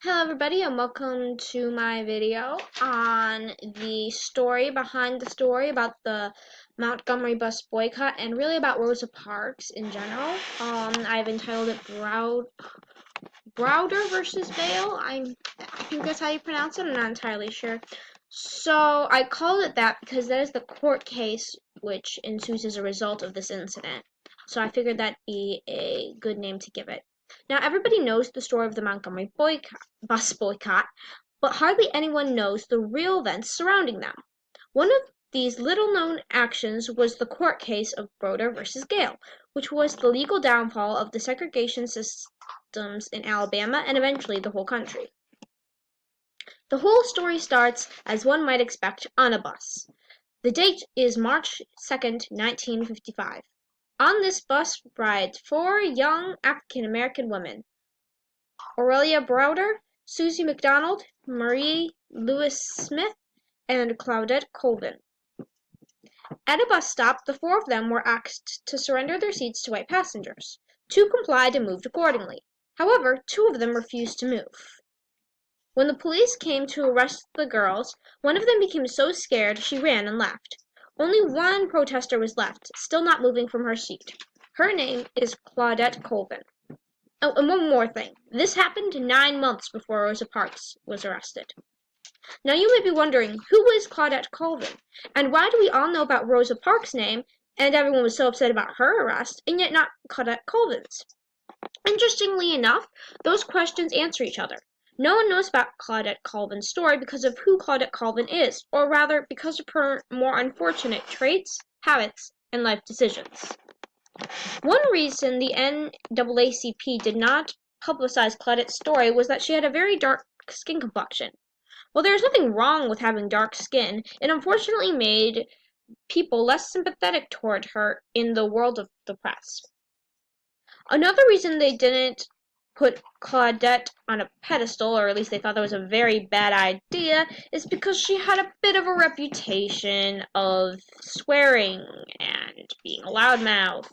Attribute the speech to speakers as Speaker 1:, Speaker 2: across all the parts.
Speaker 1: Hello everybody and welcome to my video on the story behind the story about the Montgomery bus boycott and really about Rosa Parks in general. I've entitled it Browder versus Gayle. I think that's how you pronounce it. I'm not entirely sure. So I called it that because that is the court case which ensues as a result of this incident. So I figured that'd be a good name to give it. Now, everybody knows the story of the Montgomery bus boycott, but hardly anyone knows the real events surrounding them. One of these little-known actions was the court case of Browder versus Gayle, which was the legal downfall of the segregation systems in Alabama and eventually the whole country. The whole story starts, as one might expect, on a bus. The date is March 2nd, 1955. On this bus ride four young African-American women: Aurelia Browder, Susie McDonald, Marie Lewis Smith, and Claudette Colvin. At a bus stop, the four of them were asked to surrender their seats to white passengers. Two complied and moved accordingly. However, two of them refused to move. When the police came to arrest the girls, one of them became so scared she ran and left. Only one protester was left, still not moving from her seat. Her name is Claudette Colvin. Oh, and one more thing. This happened 9 months before Rosa Parks was arrested. Now you may be wondering, who is Claudette Colvin? And why do we all know about Rosa Parks' name, and everyone was so upset about her arrest, and yet not Claudette Colvin's? Interestingly enough, those questions answer each other. No one knows about Claudette Colvin's story because of who Claudette Colvin is, or rather, because of her more unfortunate traits, habits, and life decisions. One reason the NAACP did not publicize Claudette's story was that she had a very dark skin complexion. Well, there's nothing wrong with having dark skin, it unfortunately made people less sympathetic toward her in the world of the press. Another reason they didn't put Claudette on a pedestal, or at least they thought that was a very bad idea, is because she had a bit of a reputation of swearing and being a loudmouth.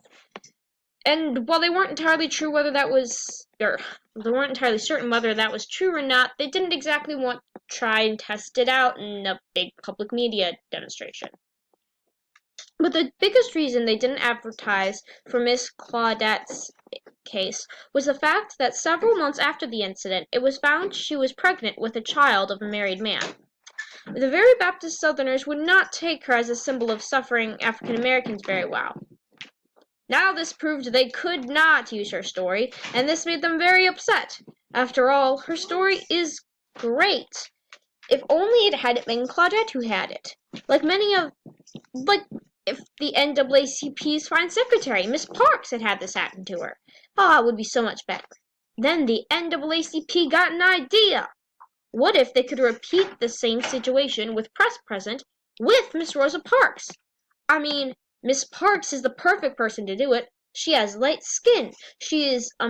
Speaker 1: And while they weren't entirely sure whether that was, or they weren't entirely certain whether that was true or not, they didn't exactly want to try and test it out in a big public media demonstration. But the biggest reason they didn't advertise for Miss Claudette's case was the fact that several months after the incident, it was found she was pregnant with a child of a married man. The very Baptist Southerners would not take her as a symbol of suffering African Americans very well. Now this proved they could not use her story, and this made them very upset. After all, her story is great. If only it hadn't been Claudette who had it. Like if the NAACP's fine secretary, Miss Parks, had this happen to her. Ah, it would be so much better. Then the NAACP got an idea. What if they could repeat the same situation with press present with Miss Rosa Parks? I mean, Miss Parks is the perfect person to do it. She has light skin. She is a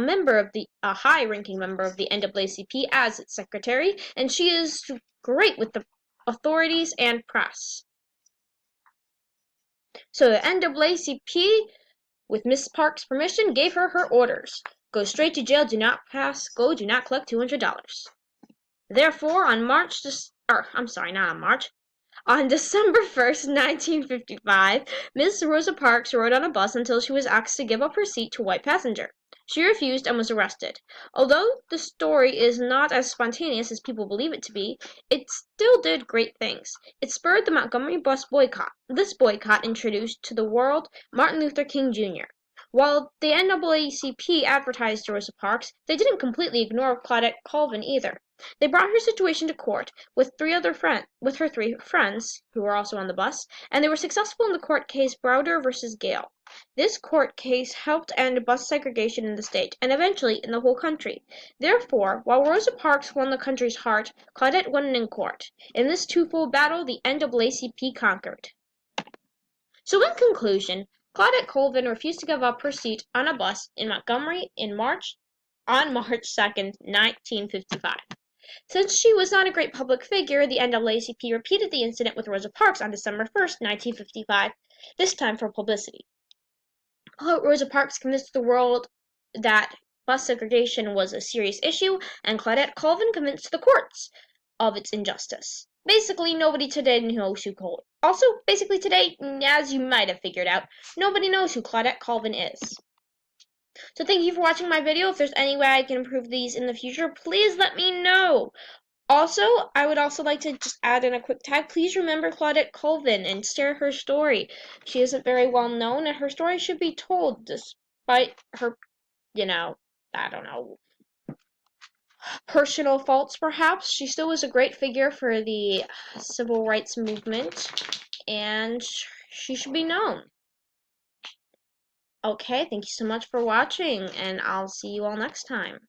Speaker 1: high-ranking member of the NAACP as its secretary, and she is great with the authorities and press. So the NAACP, with Miss Parks' permission, gave her her orders. Go straight to jail, do not pass go, do not collect $200. Therefore, on December 1st, 1955, Miss Rosa Parks rode on a bus until she was asked to give up her seat to a white passenger. She refused and was arrested. Although the story is not as spontaneous as people believe it to be, it still did great things. It spurred the Montgomery bus boycott. This boycott introduced to the world Martin Luther King Jr. While the NAACP advertised Rosa Parks, they didn't completely ignore Claudette Colvin either. They brought her situation to court with her three friends, who were also on the bus, and they were successful in the court case Browder versus Gayle. This court case helped end bus segregation in the state, and eventually in the whole country. Therefore, while Rosa Parks won the country's heart, Claudette won it in court. In this twofold battle, the NAACP conquered. So in conclusion, Claudette Colvin refused to give up her seat on a bus in Montgomery on March 2nd, 1955. Since she was not a great public figure, the NAACP repeated the incident with Rosa Parks on December 1st, 1955, this time for publicity. Rosa Parks convinced the world that bus segregation was a serious issue, and Claudette Colvin convinced the courts of its injustice. Basically, nobody today knows who Colvin. Also, basically today, as you might have figured out, nobody knows who Claudette Colvin is. So thank you for watching my video. If there's any way I can improve these in the future, please let me know. Also, I would also like to just add in a quick tag. Please remember Claudette Colvin and share her story. She isn't very well known, and her story should be told despite her, I don't know, personal faults perhaps. She still was a great figure for the civil rights movement, and she should be known. Okay, thank you so much for watching, and I'll see you all next time.